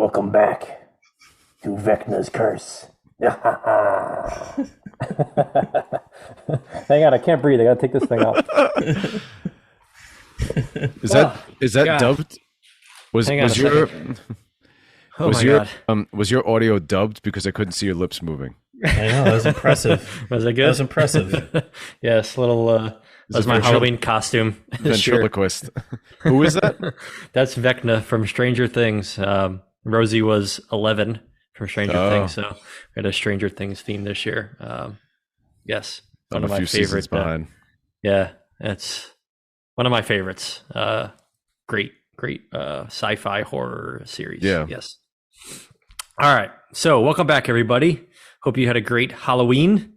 Welcome back to Vecna's Curse. Hang on, I can't breathe. I gotta take this thing off. Is that dubbed? Was your audio dubbed because I couldn't see your lips moving? I know, that was impressive. Was it good? That was impressive. Yes, that's my Halloween costume. Ventriloquist. Who is that? That's Vecna from Stranger Things. Rosie was 11 from Stranger Things, so we had a Stranger Things theme this year. Yes, one of my favorites. Behind. Yeah, it's one of my favorites. Great sci-fi horror series. Yeah. Yes. All right. So welcome back, everybody. Hope you had a great Halloween.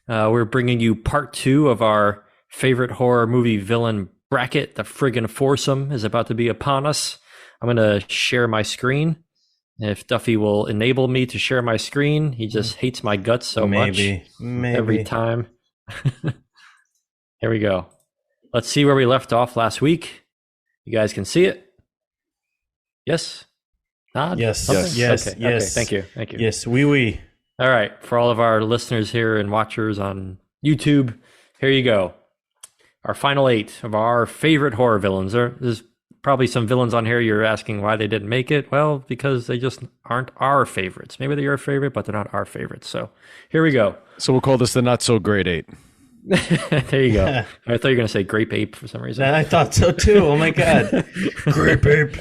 We're bringing you part 2 of our favorite horror movie villain bracket. The friggin' foursome is about to be upon us. I'm going to share my screen. If Duffy will enable me to share my screen, he just hates my guts so much every time. Here we go. Let's see where we left off last week. You guys can see it? Yes? Nod? Yes. Yes. Okay. Yes. Okay. Thank you. Yes, oui. All right. For all of our listeners here and watchers on YouTube, here you go. Our final 8 of our favorite horror villains. There's probably some villains on here you're asking why they didn't make it. Well, because they just aren't our favorites. Maybe they're your favorite, but they're not our favorites. So here we go. So we'll call this the not so great 8. There you go. I thought you were going to say grape ape for some reason. I thought so too. Oh my God. Grape ape.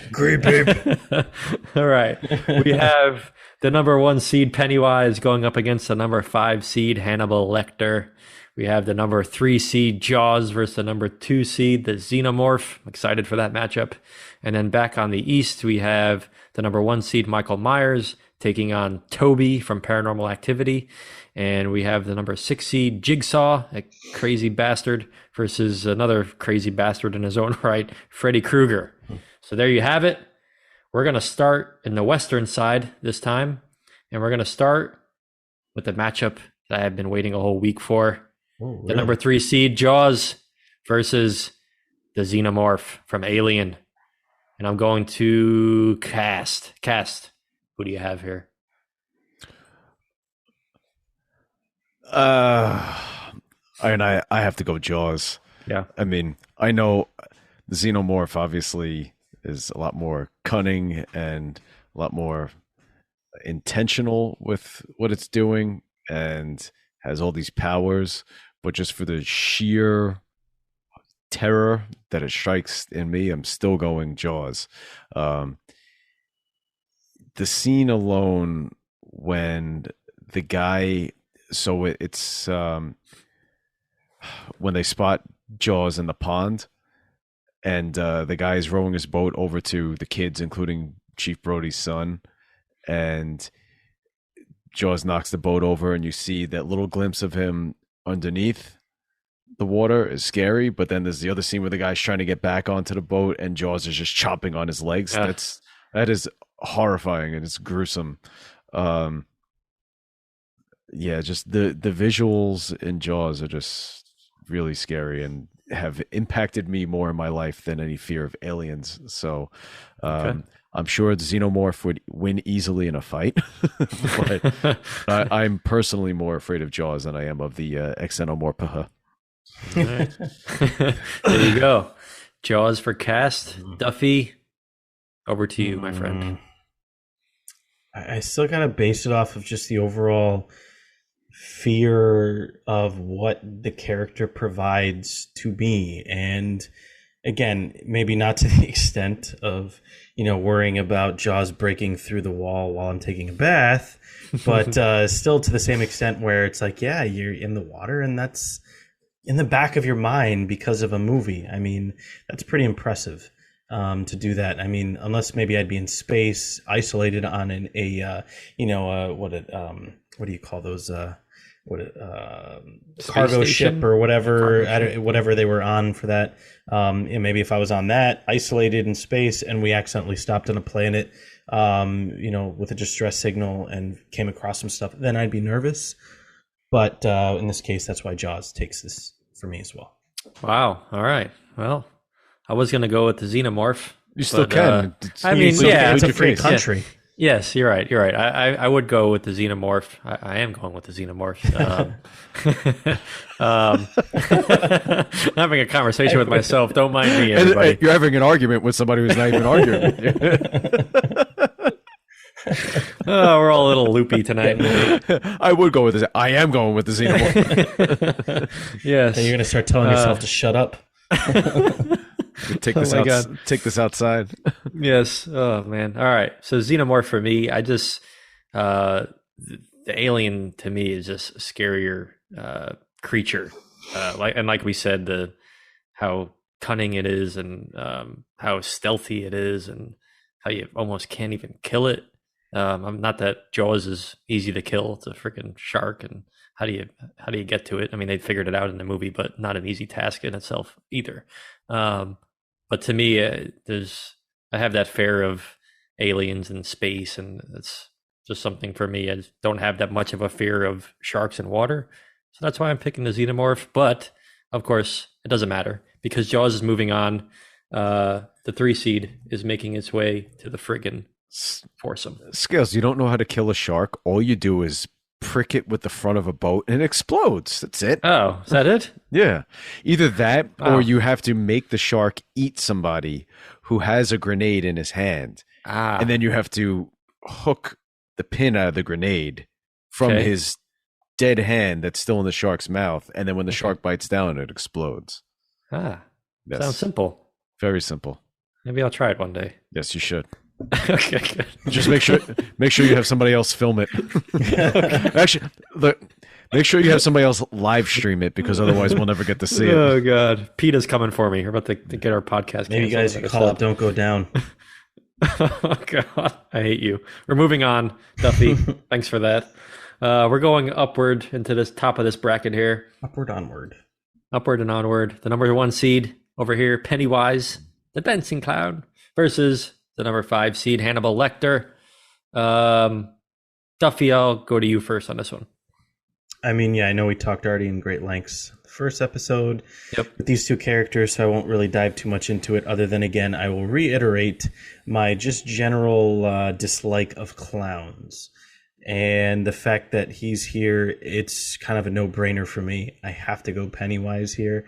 All right. We have the number 1 seed Pennywise going up against the number 5 seed Hannibal Lecter. We have the number 3 seed Jaws versus the number 2 seed, the Xenomorph. I'm excited for that matchup. And then back on the East, we have the number 1 seed Michael Myers taking on Toby from Paranormal Activity. And we have the number 6 seed Jigsaw, a crazy bastard, versus another crazy bastard in his own right, Freddy Krueger. So there you have it. We're going to start in the Western side this time. And we're going to start with the matchup that I have been waiting a whole week for. Oh, really? The number 3 seed Jaws versus the Xenomorph from Alien. And I'm going to cast. Who do you have here? I have to go Jaws. Yeah. I mean, I know the Xenomorph obviously is a lot more cunning and a lot more intentional with what it's doing and has all these powers, but just for the sheer terror that it strikes in me, I'm still going Jaws. The scene alone when the guy, so it's when they spot Jaws in the pond and the guy is rowing his boat over to the kids, including Chief Brody's son, and Jaws knocks the boat over and you see that little glimpse of him underneath the water is scary, but then there's the other scene where the guy's trying to get back onto the boat and Jaws is just chomping on his legs. That is horrifying and it's gruesome. Just the visuals in Jaws are just really scary and have impacted me more in my life than any fear of aliens. So I'm sure the Xenomorph would win easily in a fight, but I'm personally more afraid of Jaws than I am of the Xenomorph. Right. There you go. Jaws for cast. Duffy, over to you, my friend. I still gotta base it off of just the overall fear of what the character provides to me, and again, maybe not to the extent of worrying about Jaws breaking through the wall while I'm taking a bath, but still to the same extent where it's like, yeah, you're in the water and that's in the back of your mind because of a movie. I mean, that's pretty impressive. To do that. I mean, unless maybe I'd be in space, isolated on what do you call those? Cargo ship or whatever, whatever they were on for that. And maybe if I was on that, isolated in space, and we accidentally stopped on a planet, with a distress signal and came across some stuff, then I'd be nervous. But in this case, that's why Jaws takes this for me as well. Wow. All right. Well, I was going to go with the Xenomorph. You still can. I mean, yeah, it's a free country. Yes, you're right. You're right. I would go with the xenomorph. I am going with the xenomorph. I'm having a conversation with myself. Don't mind me, everybody. You're having an argument with somebody who's not even arguing with you. Oh, we're all a little loopy tonight. I would go with this. I am going with the xenomorph. Yes. So you're going to start telling yourself to shut up? Take this take this outside. Yes. Oh man. All right. So xenomorph for me, I just the alien to me is just a scarier creature. Like we said, how cunning it is and how stealthy it is and how you almost can't even kill it. I'm not that Jaws is easy to kill. It's a freaking shark, and how do you get to it? I mean, they figured it out in the movie, but not an easy task in itself either. But to me, I have that fear of aliens and space, and it's just something for me. I just don't have that much of a fear of sharks and water, so that's why I'm picking the xenomorph. But of course, it doesn't matter because Jaws is moving on. The 3 seed is making its way to the friggin' foursome. Scales, you don't know how to kill a shark. All you do is prick it with the front of a boat and it explodes. That's it. Oh, is that it? Yeah. Either that Wow. or you have to make the shark eat somebody who has a grenade in his hand. And then you have to hook the pin out of the grenade from Okay. his dead hand that's still in the shark's mouth. And then when the shark bites down, it explodes. Yes. Yes. Sounds simple. Very simple. Maybe I'll try it one day. Yes, you should. Okay, good. Just make sure you have somebody else film it. Actually, make sure you have somebody else live stream it because otherwise we'll never get to see it. Oh God, PETA's coming for me. We're about to get our podcast. Maybe you guys canceled. call up Don't Go Down. Oh God, I hate you. We're moving on, Duffy. Thanks for that. We're going upward into this top of this bracket here. Upward, onward. Upward and onward. The number 1 seed over here, Pennywise, the dancing clown, versus the number 5 seed, Hannibal Lecter. Duffy, I'll go to you first on this one. I mean, yeah, I know we talked already in great lengths the first episode with these 2 characters, so I won't really dive too much into it other than, again, I will reiterate my just general dislike of clowns. And the fact that he's here, it's kind of a no-brainer for me. I have to go Pennywise here.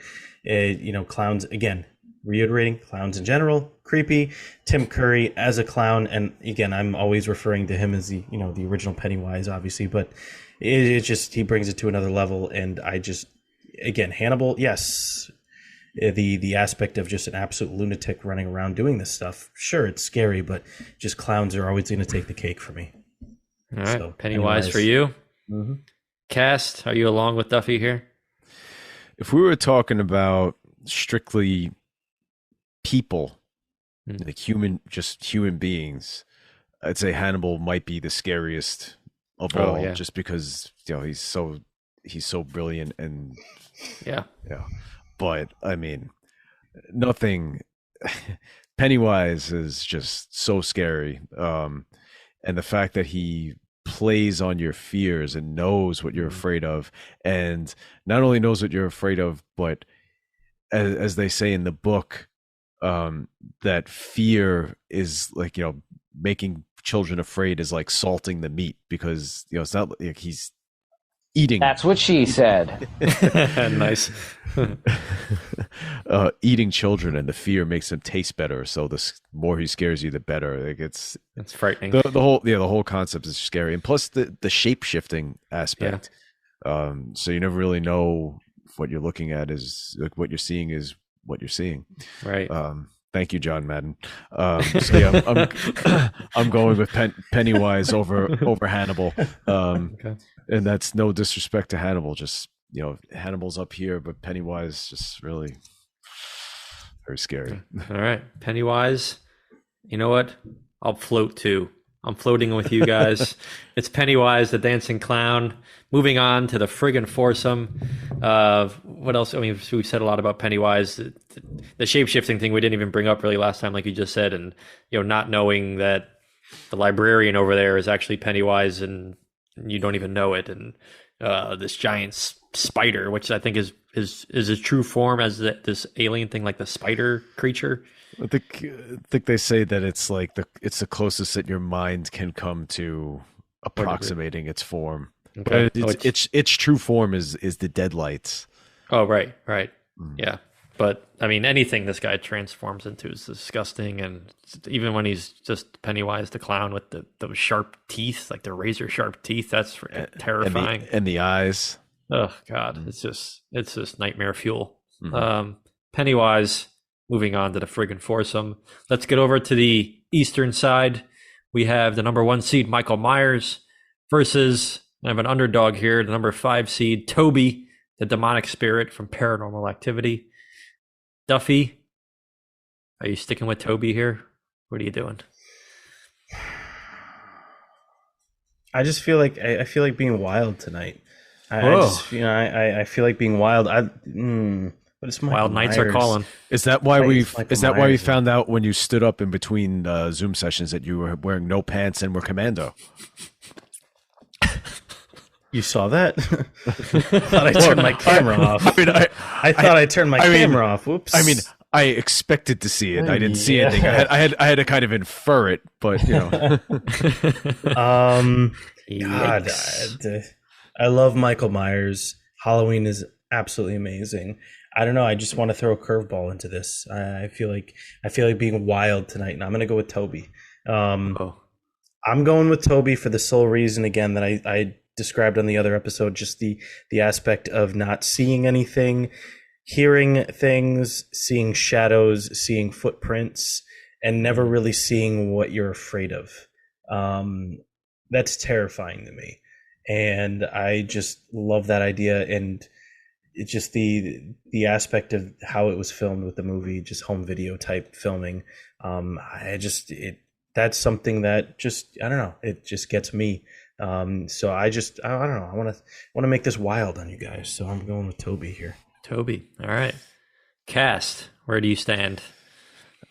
Clowns, again, reiterating, clowns in general, creepy. Tim Curry as a clown, and again, I'm always referring to him as the original Pennywise, obviously, but it just, he brings it to another level, and I just, again, Hannibal, yes, the aspect of just an absolute lunatic running around doing this stuff, sure, it's scary, but just clowns are always going to take the cake for me. All right, So, Pennywise for you. Mm-hmm. Cast, are you along with Duffy here? If we were talking about strictly people, like human beings, I'd say Hannibal might be the scariest of all, yeah. just because he's so brilliant and Yeah. But I mean, nothing. Pennywise is just so scary, and the fact that he plays on your fears and knows what you're afraid of, and not only knows what you're afraid of, but as they say in the book, that fear is like, making children afraid is like salting the meat, because it's not like he's eating. That's what she said. Nice. Eating children, and the fear makes them taste better, so the more he scares you, the better. Like it's frightening. the whole concept is scary, and plus the shape-shifting aspect. So you never really know if what you're looking at is like what you're seeing is what you're seeing. Right. Thank you, John Madden. So yeah, I'm going with Pennywise over Hannibal. Okay. And that's no disrespect to Hannibal. Just Hannibal's up here, but Pennywise just really very scary. All right, Pennywise. You know what? I'll float too. I'm floating with you guys. It's Pennywise, the dancing clown. Moving on to the friggin' foursome. What else? I mean, we've said a lot about Pennywise. The shape-shifting thing we didn't even bring up really last time, like you just said, and not knowing that the librarian over there is actually Pennywise, and you don't even know it. And this giant spider, which I think is his true form as this alien thing, like the spider creature. I think they say that it's like it's the closest that your mind can come to approximating its form. Okay. But its true form is the deadlights. Oh, right. Yeah. But I mean, anything this guy transforms into is disgusting, and even when he's just Pennywise the clown with those sharp teeth, like the razor sharp teeth, that's freaking terrifying. And the eyes. Oh God, it's just nightmare fuel. Pennywise. Moving on to the friggin' foursome. Let's get over to the eastern side. We have the number 1 seed Michael Myers versus, I have an underdog here, the number 5 seed Toby, the demonic spirit from Paranormal Activity. Duffy, are you sticking with Toby here? What are you doing? I just feel like I feel like being wild tonight. I feel like being wild. But it's Michael Wild Nights Myers. are calling. Is that why we Myers, found out when you stood up in between Zoom sessions that you were wearing no pants and were commando? You saw that? I thought I turned my camera off. I mean, I thought I turned my camera off. Whoops. I mean, I expected to see it. I didn't see anything. I had to kind of infer it, but you know. God, I love Michael Myers. Halloween is absolutely amazing. I don't know. I just want to throw a curveball into this. I feel like being wild tonight, and I'm going to go with Toby. I'm going with Toby for the sole reason, again, that I described on the other episode, just the aspect of not seeing anything, hearing things, seeing shadows, seeing footprints, and never really seeing what you're afraid of. That's terrifying to me. And I just love that idea, and it's just the aspect of how it was filmed with the movie, just home video type filming. That's something that just, I don't know, it just gets me. So I don't know. I want to make this wild on you guys. So I'm going with Toby here. Toby. All right. Cast, where do you stand?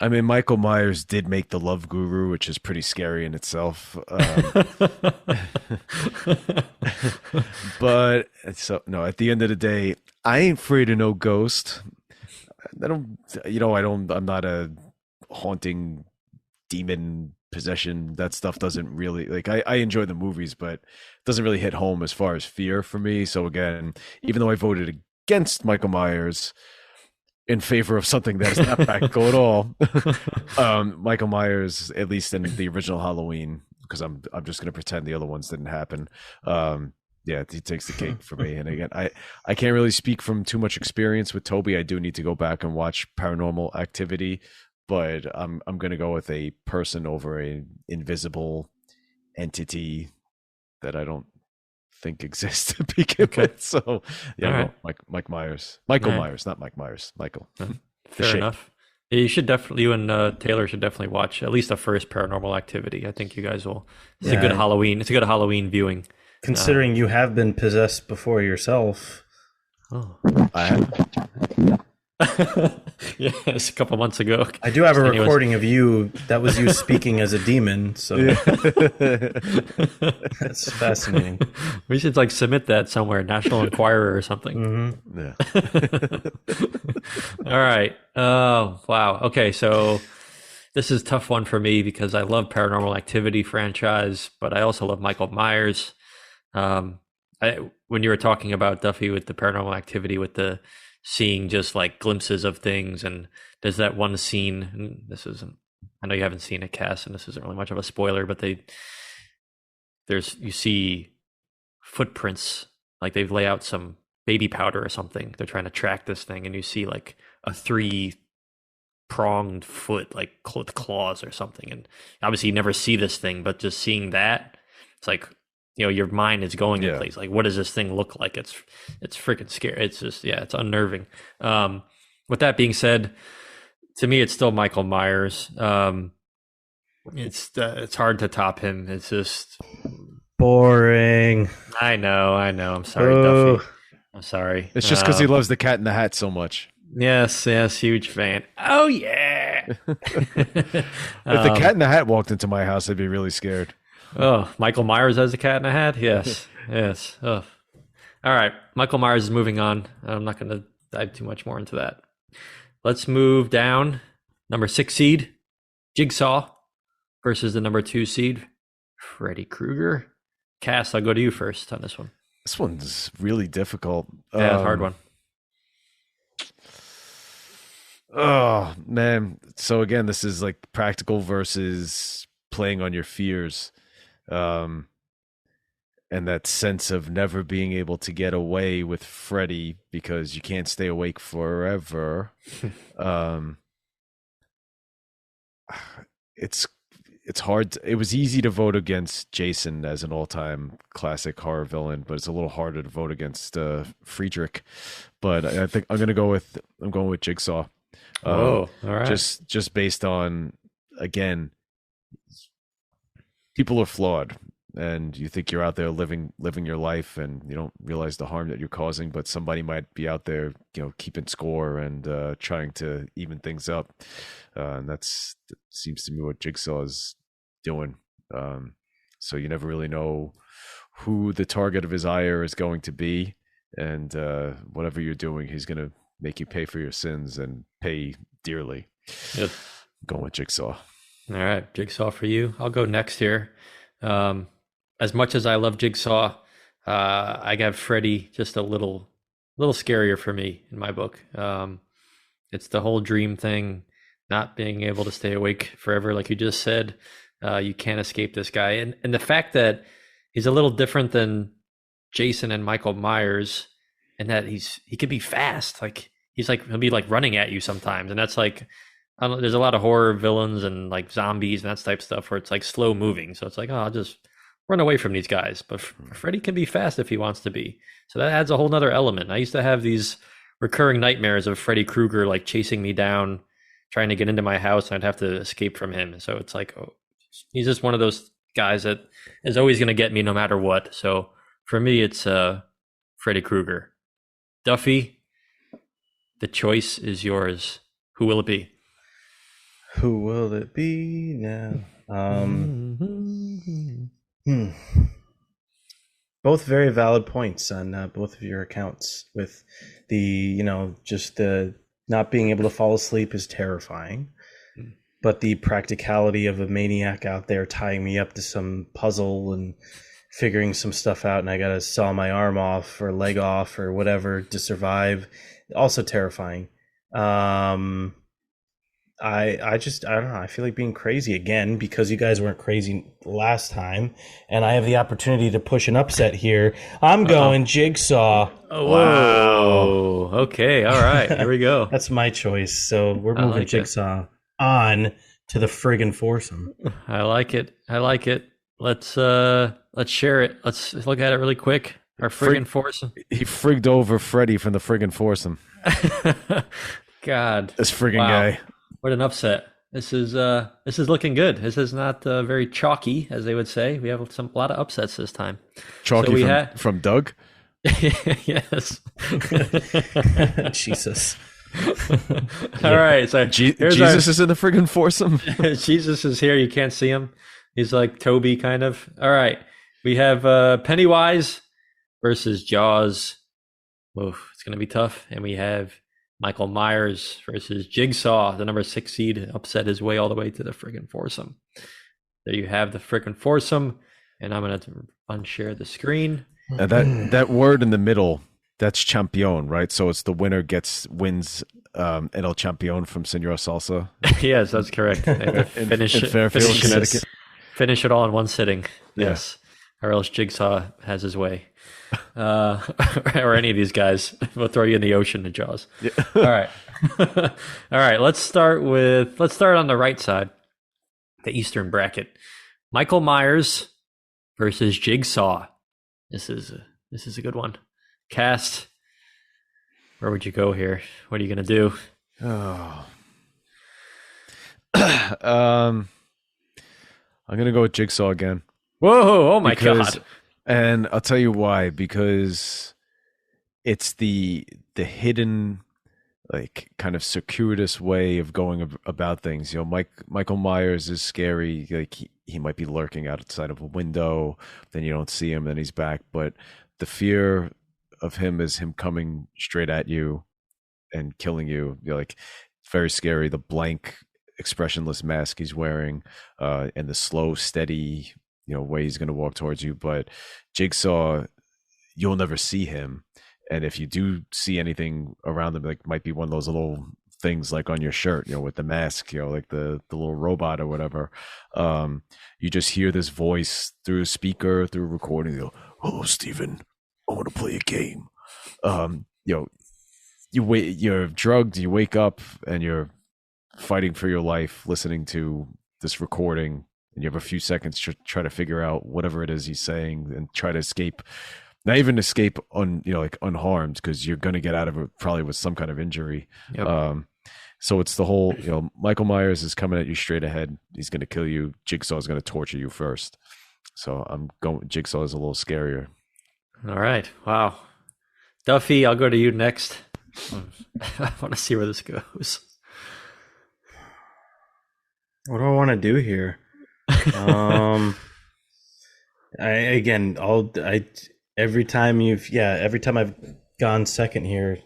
I mean, Michael Myers did make the Love Guru, which is pretty scary in itself. But no, at the end of the day, I ain't afraid of no ghost. I'm not a haunting demon possession. That stuff doesn't really, like, I enjoy the movies, but it doesn't really hit home as far as fear for me. So again, even though I voted against Michael Myers in favor of something that is not practical at all, Michael Myers, at least in the original Halloween, because I'm just going to pretend the other ones didn't happen. Yeah, he takes the cake for me. And again, I can't really speak from too much experience with Toby. I do need to go back and watch Paranormal Activity, but I'm going to go with a person over an invisible entity that I don't think exists to begin with. So yeah, right. Michael Myers, not Mike Myers. Michael. Fair enough. You and Taylor should definitely watch at least the first Paranormal Activity. I think you guys will. It's a good Halloween viewing. Considering you have been possessed before yourself. Oh, I have. Yes, a couple months ago. I do have a recording of you. That was you speaking as a demon. So that's fascinating. We should submit that somewhere, National Enquirer or something. Mm-hmm. Yeah. All right. Oh, wow. Okay, so this is a tough one for me because I love Paranormal Activity franchise, but I also love Michael Myers. When you were talking about Duffy with the Paranormal Activity, with the seeing just glimpses of things, and there's that one scene, and I know you haven't seen it, Cass, and this isn't really much of a spoiler, but you see footprints, they lay out some baby powder or something. They're trying to track this thing, and you see a 3-pronged foot, with claws or something. And obviously you never see this thing, but just seeing that, it's your mind is going in place. What does this thing look like? It's freaking scary. It's just, it's unnerving. With that being said, to me, it's still Michael Myers. It's hard to top him. It's just boring. I know. I'm sorry, Duffy. I'm sorry. It's just because he loves the Cat in the Hat so much. Yes, huge fan. Oh yeah. If the Cat in the Hat walked into my house, I'd be really scared. Oh, Michael Myers as a Cat in a Hat? Yes. Oh. All right. Michael Myers is moving on. I'm not going to dive too much more into that. Let's move down. Number 6 seed, Jigsaw versus the number 2 seed, Freddy Krueger. Cass, I'll go to you first on this one. This one's really difficult. Yeah, it's a hard one. Oh, man. So again, this is like practical versus playing on your fears. And that sense of never being able to get away with Freddy because you can't stay awake forever. It's hard. It was easy to vote against Jason as an all-time classic horror villain, but it's a little harder to vote against Friedrich. But I think I'm going with Jigsaw. All right. Just based on, again, people are flawed, and you think you're out there living your life, and you don't realize the harm that you're causing, but somebody might be out there, keeping score and trying to even things up. And that seems to me what Jigsaw is doing. So you never really know who the target of his ire is going to be, and whatever you're doing, he's going to make you pay for your sins and pay dearly. Yep. Going with Jigsaw. All right, Jigsaw for you. I'll go next here. As much as I love Jigsaw, I got Freddy just a little scarier for me in my book. It's the whole dream thing, not being able to stay awake forever, like you just said. You can't escape this guy, and the fact that he's a little different than Jason and Michael Myers, and that he could be fast. Like he'll be like running at you sometimes, and that's like. There's a lot of horror villains and like zombies and that type of stuff where it's like slow moving. So it's like, I'll just run away from these guys. But Freddy can be fast if he wants to be. So that adds a whole nother element. I used to have these recurring nightmares of Freddy Krueger like chasing me down, trying to get into my house, and I'd have to escape from him. So it's like, he's just one of those guys that is always going to get me no matter what. So for me, it's Freddy Krueger. Duffy, the choice is yours. Who will it be? Who will it be now? Both very valid points on both of your accounts. With the, just the not being able to fall asleep is terrifying. But the practicality of a maniac out there tying me up to some puzzle and figuring some stuff out, and I gotta saw my arm off or leg off or whatever to survive, also terrifying. I don't know. I feel like being crazy again because you guys weren't crazy last time, and I have the opportunity to push an upset here. I'm going Jigsaw. Oh, wow. Okay. All right. Here we go. That's my choice. So we're moving Jigsaw on to the friggin' foursome. I like it. Let's share it. Let's look at it really quick. Our friggin' foursome. He frigged over Freddy from the friggin' foursome. God. This friggin' guy. What an upset. This is looking good. This is not very chalky, as they would say. We have a lot of upsets this time. Chalky from Doug? Yes. Jesus. All right. So Jesus is in the friggin' foursome. Jesus is here. You can't see him. He's like Toby, kind of. All right. We have Pennywise versus Jaws. Oof, it's going to be tough. And we have Michael Myers versus Jigsaw. The number 6 seed upset his way all the way to the friggin' foursome. There you have the friggin' foursome. And I'm going to unshare the screen. That word in the middle, that's champion, right? So it's the winner wins El Champion from Senor Salsa. Yes, that's correct. Finish Fairfield, Connecticut. Finish it all in one sitting. Yes. Yeah. Or else Jigsaw has his way. Or any of these guys. We'll throw you in the ocean to Jaws. Yeah. All right. All right. Let's start on the right side, the Eastern bracket. Michael Myers versus Jigsaw. This is a good one. Cast. Where would you go here? What are you going to do? Oh. I'm going to go with Jigsaw again. Whoa. Oh my God. And I'll tell you why, because it's the hidden, like, kind of circuitous way of going about things. Michael Myers is scary. Like he might be lurking outside of a window, then you don't see him, then he's back. But the fear of him is him coming straight at you and killing you. You're like, very scary. The blank, expressionless mask he's wearing, and the slow, steady, way he's going to walk towards you. But Jigsaw, you'll never see him, and if you do see anything around him, like might be one of those little things like on your shirt, with the mask, like the little robot or whatever. You just hear this voice through a speaker, through a recording. You go, "Hello, Steven. I want to play a game." You're drugged, you wake up, and you're fighting for your life, listening to this recording, and you have a few seconds to try to figure out whatever it is he's saying and try to escape. Not even escape unharmed, because you're going to get out of it probably with some kind of injury. Yep. So it's the whole, Michael Myers is coming at you straight ahead. He's going to kill you. Jigsaw is going to torture you first. So Jigsaw is a little scarier. All right. Wow. Duffy, I'll go to you next. I want to see where this goes. What do I want to do here? Every time I've gone second here,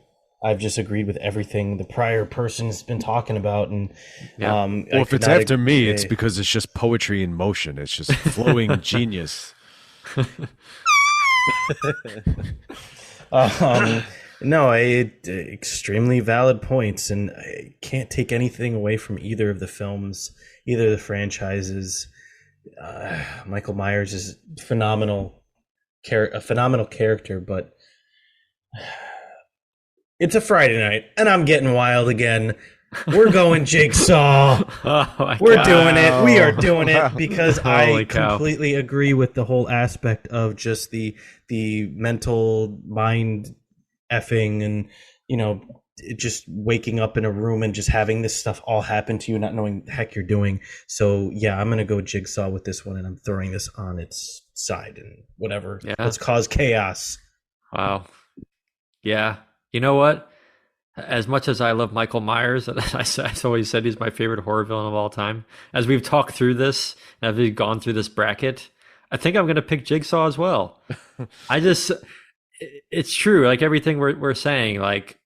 I've just agreed with everything the prior person's been talking about. And well, if it's after me, it's because it's just poetry in motion. It's just flowing genius. No, extremely valid points, and I can't take anything away from either of the films, either of the franchises. Michael Myers is a phenomenal character, but it's a Friday night, and I'm getting wild again. We're going Jigsaw. We're doing it. We are doing it because I completely agree with the whole aspect of just the mental mind effing and just waking up in a room and just having this stuff all happen to you, not knowing the heck you're doing. So yeah, I'm gonna go Jigsaw with this one, and I'm throwing this on its side and whatever. Yeah. Let's cause chaos. Wow. Yeah. You know what? As much as I love Michael Myers, and I've always said he's my favorite horror villain of all time, as we've talked through this and as we've gone through this bracket, I think I'm going to pick Jigsaw as well. It's true. Like everything we're saying, like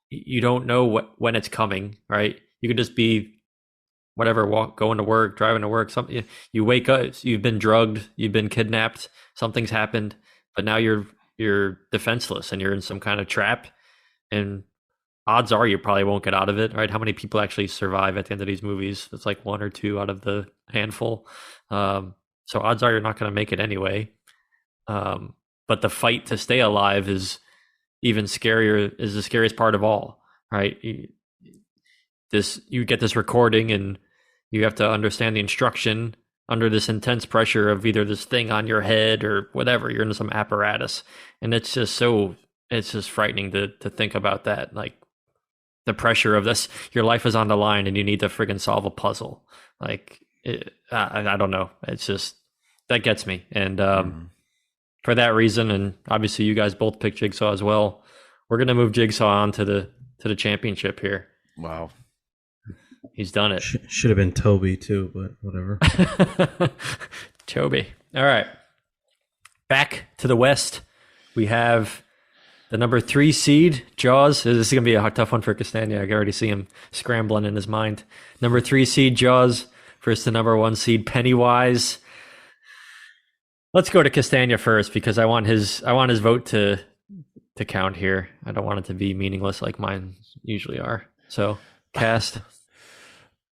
you don't know when it's coming, right? You could just be whatever, going to work, driving to work. Something, you wake up, you've been drugged, you've been kidnapped, something's happened, but now you're defenseless and you're in some kind of trap, and odds are you probably won't get out of it, right? How many people actually survive at the end of these movies? It's like 1 or 2 out of the handful. So odds are you're not going to make it anyway. But the fight to stay alive is even scarier, is the scariest part of all, right? You get this recording and you have to understand the instruction under this intense pressure of either this thing on your head or whatever. You're in some apparatus. And it's just frightening to think about that. Like, the pressure of this, your life is on the line and you need to friggin' solve a puzzle. Like, I don't know. It's just, that gets me. And for that reason, and obviously you guys both picked Jigsaw as well, we're going to move Jigsaw on to the championship here. Wow. He's done it. Should have been Toby too, but whatever. Toby. All right. Back to the West. We have the number 3 seed, Jaws. This is going to be a tough one for Castagna. I can already see him scrambling in his mind. Number 3 seed, Jaws, versus the number 1 seed, Pennywise. Let's go to Castagna first because I want his vote to count here. I don't want it to be meaningless like mine usually are. So, Cast.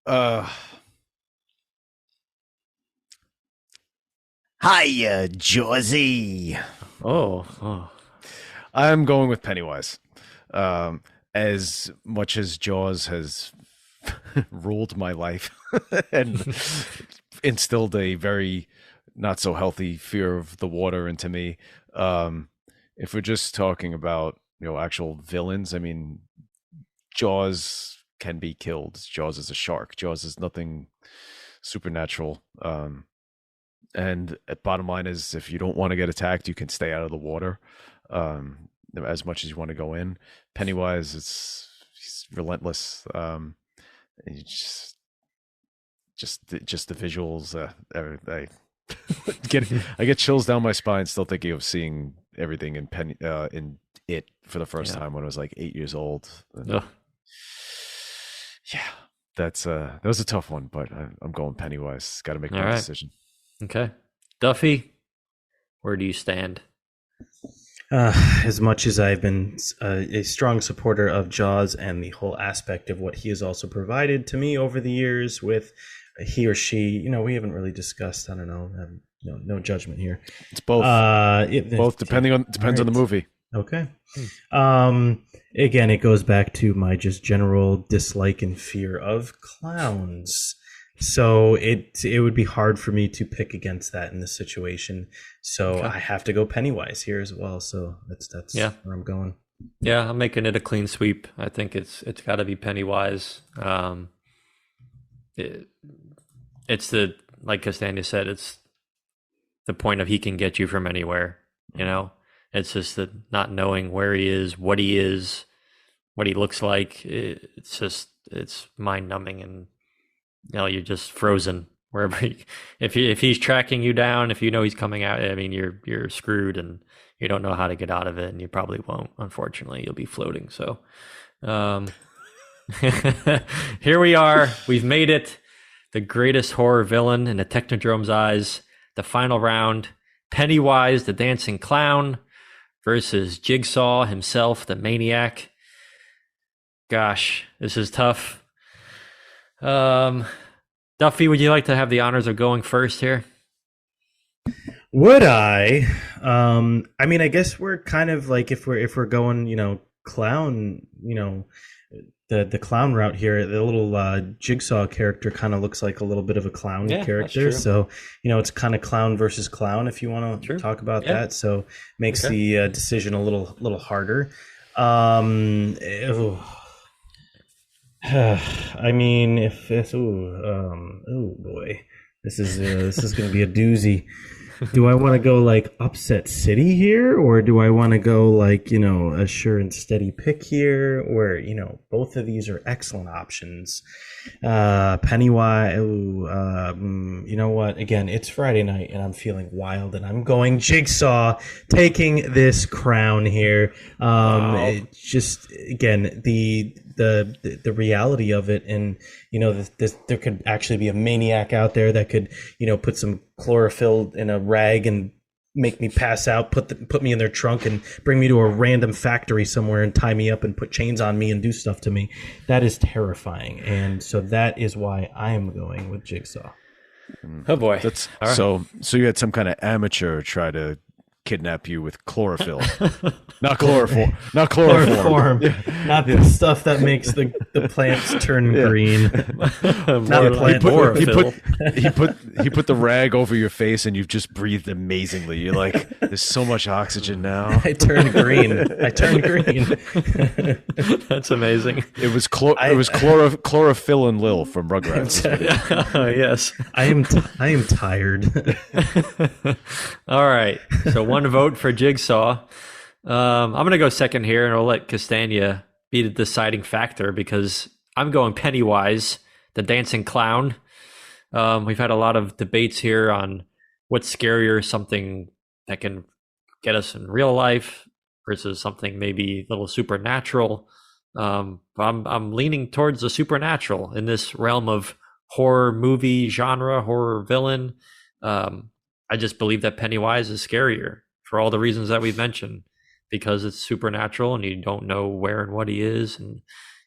Hiya, Jawsy. Oh. I'm going with Pennywise. As much as Jaws has ruled my life and instilled a very not so healthy fear of the water into me. If we're just talking about, actual villains, I mean, Jaws can be killed. Jaws is a shark. Jaws is nothing supernatural. And bottom line is, if you don't want to get attacked, you can stay out of the water. As much as you want to go in. Pennywise, he's relentless. And you just the visuals. I get chills down my spine still thinking of seeing everything in it for the first Yeah. time when I was like 8 years old. And Ugh. yeah, that was a tough one, but I'm going Pennywise. Got to make All my right. decision. Okay. Duffy, where do you stand? As much as I've been a strong supporter of Jaws and the whole aspect of what he has also provided to me over the years with he or she, we haven't really discussed. I don't know. No judgment here. It's both. Both depends on the movie. Okay. Again, it goes back to my just general dislike and fear of clowns. So it would be hard for me to pick against that in this situation. So Okay. I have to go Pennywise here as well. So that's where I'm going. Yeah, I'm making it a clean sweep. I think it's got to be Pennywise. It's the, like Castania said, it's the point of he can get you from anywhere. It's just the not knowing where he is, what he looks like. It's mind numbing, and you're just frozen wherever. If he's tracking you down, if he's coming out, I mean, you're screwed, and you don't know how to get out of it, and you probably won't. Unfortunately, you'll be floating. So, here we are. We've made it. The greatest horror villain in the Technodrome's eyes. The final round: Pennywise, the dancing clown, versus Jigsaw himself, the maniac. Gosh, this is tough. Duffy, would you like to have the honors of going first here? Would I? I mean, I guess we're kind of like if we're going, clown, the clown route here. The little Jigsaw character kind of looks like a little bit of a clown character. So it's kind of clown versus clown if you want to talk about that. So makes the decision a little harder. I mean, oh boy, this is going to be a doozy. Do I want to go like Upset City here, or do I want to go like, a sure and steady pick here, or, both of these are excellent options. Pennywise, you know what? Again, it's Friday night and I'm feeling wild and I'm going Jigsaw, taking this crown here. It just, again, the reality of it, and there could actually be a maniac out there that could put some chlorophyll in a rag and make me pass out, put me in their trunk and bring me to a random factory somewhere and tie me up and put chains on me and do stuff to me. That is terrifying, and so that is why I am going with Jigsaw. Oh boy. That's All right. So you had some kind of amateur try to kidnap you with chlorophyll. Not chloroform. Not chloroform. Not the stuff that makes the plants turn green. Not plant He put the rag over your face and you've just breathed amazingly. You're like, there's so much oxygen now. I turned green. That's amazing. It was chlorophyll and Lil from Rugrats. Yes. I am tired. All right. So one vote for Jigsaw. I'm going to go second here, and I'll let Castania be the deciding factor because I'm going Pennywise, the dancing clown. We've had a lot of debates here on what's scarier, something that can get us in real life versus something maybe a little supernatural. I'm leaning towards the supernatural in this realm of horror movie genre, horror villain. I just believe that Pennywise is scarier for all the reasons that we've mentioned, because it's supernatural and you don't know where and what he is, and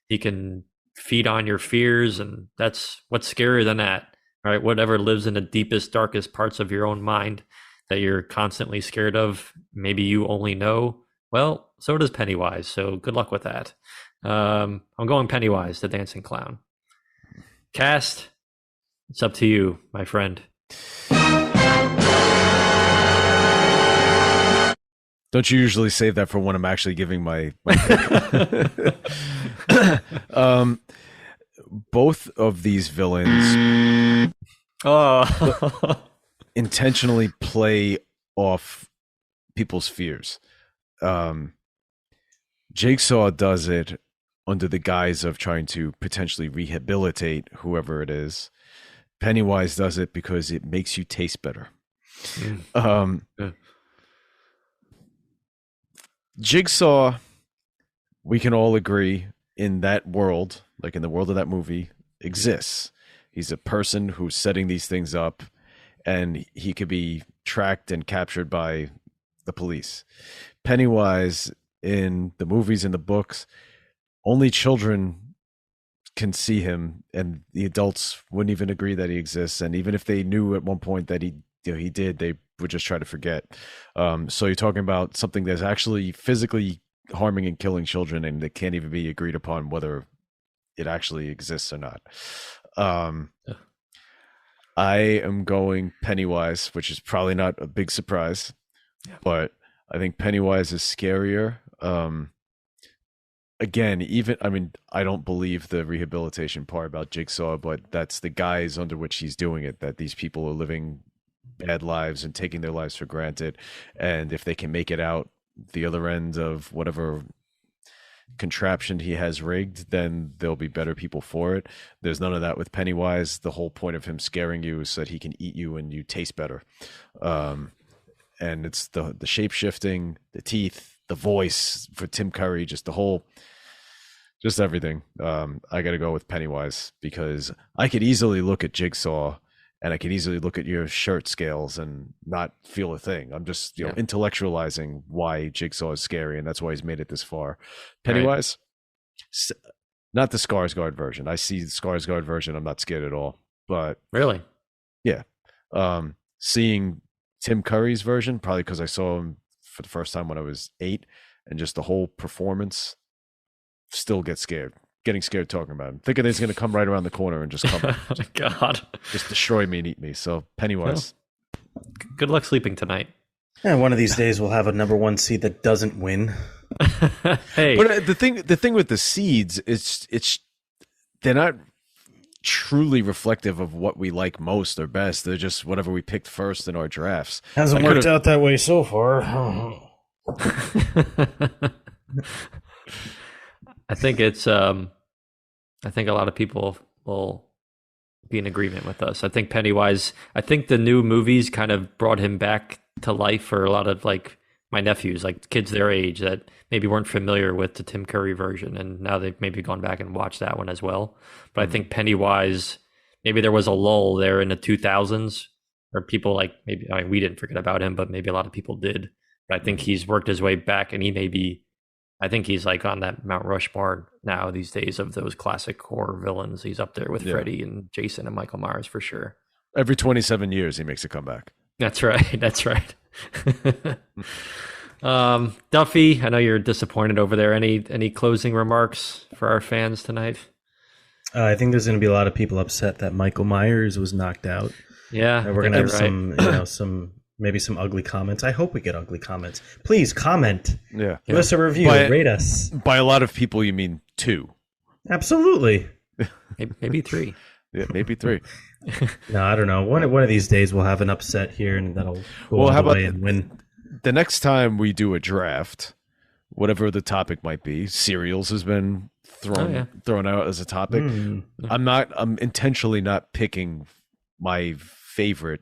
he can feed on your fears, and that's what's scarier than that, right? Whatever lives in the deepest, darkest parts of your own mind that you're constantly scared of, maybe you only know. Well, so does Pennywise, so good luck with that. I'm going Pennywise, the dancing clown. Cast, it's up to you, my friend. Don't you usually save that for when I'm actually giving my both of these villains intentionally play off people's fears. Jigsaw does it under the guise of trying to potentially rehabilitate whoever it is. Pennywise does it because it makes you taste better. Jigsaw, we can all agree in that world, like in the world of that movie, exists. He's a person who's setting these things up, and he could be tracked and captured by the police. Pennywise, in the movies and the books, only children can see him, and the adults wouldn't even agree that he exists. And even if they knew at one point that he did, they would just try to forget. So you're talking about something that's actually physically harming and killing children, and it can't even be agreed upon whether it actually exists or not. I am going Pennywise, which is probably not a big surprise, but I think Pennywise is scarier. Again, I don't believe the rehabilitation part about Jigsaw, but that's the guise under which he's doing it, that these people are living bad lives and taking their lives for granted. And if they can make it out the other end of whatever contraption he has rigged, then there'll be better people for it. There's none of that with Pennywise. The whole point of him scaring you is so that he can eat you and you taste better. And it's the shape shifting, the teeth, the voice for Tim Curry, just everything. I got to go with Pennywise because I could easily look at Jigsaw and I could easily look at your shirt scales and not feel a thing. I'm just intellectualizing why Jigsaw is scary, and that's why he's made it this far. Pennywise, not the Skarsgård version. I see the Skarsgård version. I'm not scared at all. But Really? yeah, seeing Tim Curry's version, probably because I saw him for the first time when I was 8, and just the whole performance, still getting scared talking about him, thinking that he's going to come right around the corner and just come God, just destroy me and eat me. So Pennywise. Good luck sleeping tonight. Yeah, one of these days we'll have a number one seed that doesn't win. Hey, But the thing with the seeds is they're not truly reflective of what we like most or best. They're just whatever we picked first in our drafts. Hasn't worked out that way so far. I think it's I think a lot of people will be in agreement with us. I think Pennywise, I think the new movies kind of brought him back to life for a lot of like my nephews, like kids their age that maybe weren't familiar with the Tim Curry version, and now they've maybe gone back and watched that one as well. But I think Pennywise, maybe there was a lull there in the 2000s where people like maybe, I mean, we didn't forget about him, but maybe a lot of people did. But I think he's worked his way back, and I think he's like on that Mount Rushmore now these days of those classic horror villains. He's up there with Freddy and Jason and Michael Myers for sure. Every 27 years, he makes a comeback. That's right. That's right. Duffy, I know you're disappointed over there. Any closing remarks for our fans tonight? I think there's going to be a lot of people upset that Michael Myers was knocked out. Yeah, we're going to have maybe some ugly comments. I hope we get ugly comments. Please comment. Yeah, give us a review. Rate us. By a lot of people, you mean 2? Absolutely. Maybe 3. Yeah, maybe 3. No, I don't know. One of these days we'll have an upset here, and that'll go all the way and win. The next time we do a draft, whatever the topic might be, cereals has been thrown out as a topic. I'm intentionally not picking my favorite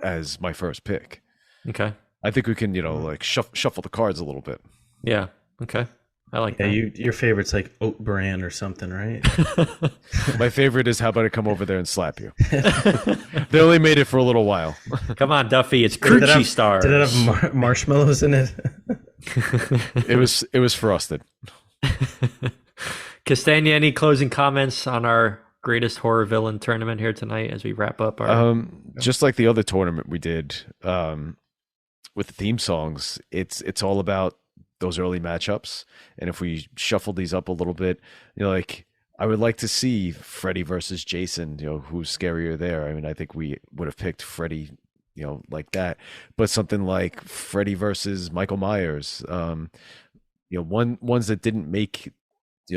as my first pick. Okay. I think we can, like shuffle the cards a little bit. Yeah. Okay. I like that. Your favorite's like oat bran or something, right? My favorite is how about I come over there and slap you? They only made it for a little while. Come on, Duffy. It's Crunchy Stars. Did it have marshmallows in it? It was frosted. Castagna, any closing comments on our greatest horror villain tournament here tonight as we wrap up our just like the other tournament we did with the theme songs, it's all about those early matchups. And if we shuffle these up a little bit, like I would like to see Freddy versus Jason, who's scarier there. I mean, I think we would have picked Freddy, like that, but something like Freddy versus Michael Myers, ones that didn't make,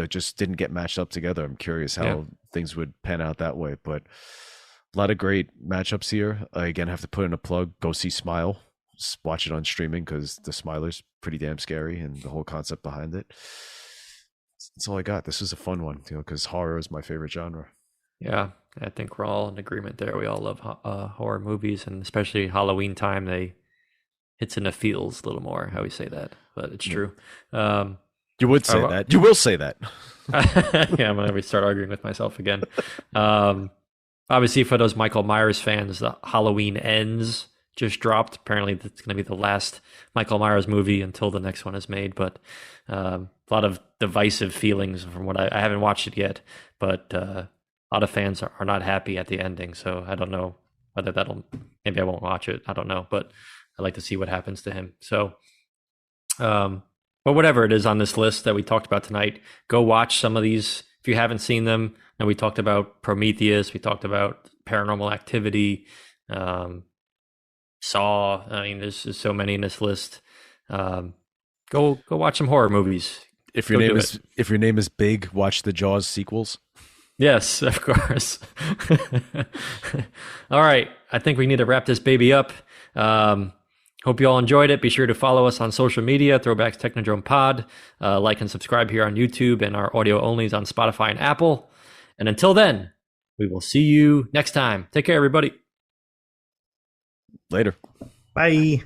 just didn't get matched up together. I'm curious how things would pan out that way, but a lot of great matchups here. I again have to put in a plug. Go see Smile. Watch it on streaming because the Smiler's pretty damn scary and the whole concept behind it. That's all I got. This is a fun one, because horror is my favorite genre. Yeah, I think we're all in agreement there. We all love horror movies, and especially Halloween time. They hits in the feels a little more. How we say that, but it's true. You would say that. You will say that. Yeah, I'm gonna start arguing with myself again. Obviously, for those Michael Myers fans, the Halloween Ends just dropped. Apparently, it's going to be the last Michael Myers movie until the next one is made. But a lot of divisive feelings from what I haven't watched it yet. But a lot of fans are not happy at the ending. So I don't know whether maybe I won't watch it. I don't know. But I'd like to see what happens to him. So, but whatever it is on this list that we talked about tonight, go watch some of these if you haven't seen them. And we talked about Prometheus. We talked about Paranormal Activity. Saw. I mean, there's so many in this list. Go watch some horror movies. If your name is Big, watch the Jaws sequels. Yes, of course. All right, I think we need to wrap this baby up. Hope you all enjoyed it. Be sure to follow us on social media, Throwbacks Technodrome Pod. Like and subscribe here on YouTube, and our audio onlys on Spotify and Apple. And until then, we will see you next time. Take care, everybody. Later. Bye.